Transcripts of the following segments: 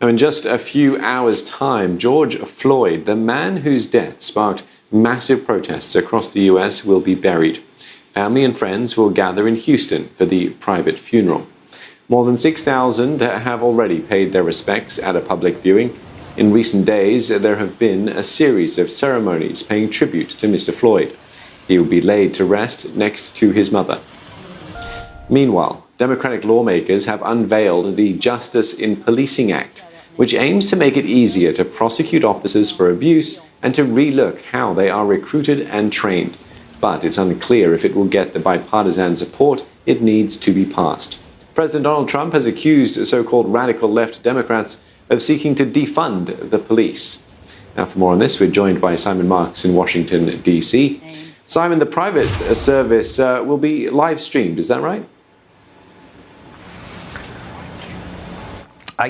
Now, in just a few hours' time, George Floyd, the man whose death sparked massive protests across the US, will be buried. Family and friends will gather in Houston for the private funeral. More than 6,000 have already paid their respects at a public viewing. In recent days, there have been a series of ceremonies paying tribute to Mr. Floyd. He will be laid to rest next to his mother. Meanwhile, Democratic lawmakers have unveiled the Justice in Policing Act, which aims to make it easier to prosecute officers for abuse and to relook how they are recruited and trained. But it's unclear if it will get the bipartisan support it needs to be passed. President Donald Trump has accused so-called radical left Democrats of seeking to defund the police. Now, for more on this, we're joined by Simon Marks in Washington, D.C. Simon, the private service will be live streamed, is that right?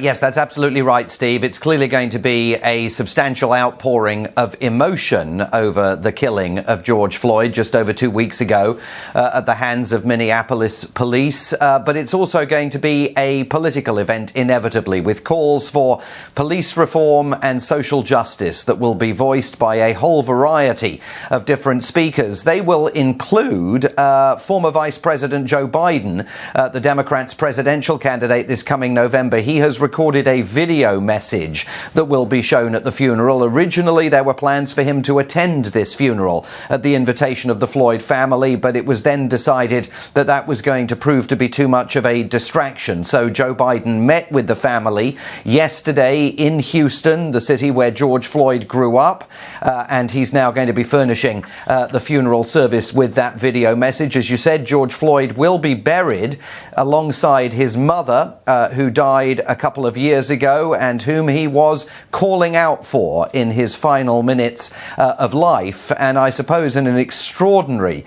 Yes, that's absolutely right, Steve. It's clearly going to be a substantial outpouring of emotion over the killing of George Floyd just over 2 weeks ago at the hands of Minneapolis police. But it's also going to be a political event, inevitably, with calls for police reform and social justice that will be voiced by a whole variety of different speakers. They will include former Vice President Joe Biden, the Democrats' presidential candidate this coming November. He has recorded a video message that will be shown at the funeral. Originally, there were plans for him to attend this funeral at the invitation of the Floyd family, but it was then decided that that was going to prove to be too much of a distraction. So Joe Biden met with the family yesterday in Houston, the city where George Floyd grew up, and he's now going to be furnishing the funeral service with that video message. As you said, George Floyd will be buried alongside his mother, who died a couple of years ago and whom he was calling out for in his final minutes of life. And I suppose in an extraordinary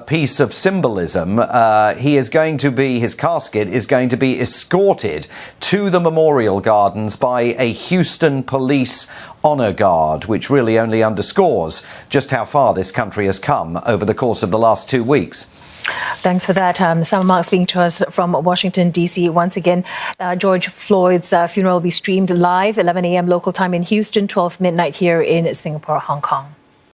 piece of symbolism, his casket is going to be escorted to the Memorial Gardens by a Houston police honor guard, which really only underscores just how far this country has come over the course of the last 2 weeks. Thanks for that. Simon Marks speaking to us from Washington, D.C. Once again, George Floyd's funeral will be streamed live, 11 a.m. local time in Houston, 12 midnight here in Singapore, Hong Kong.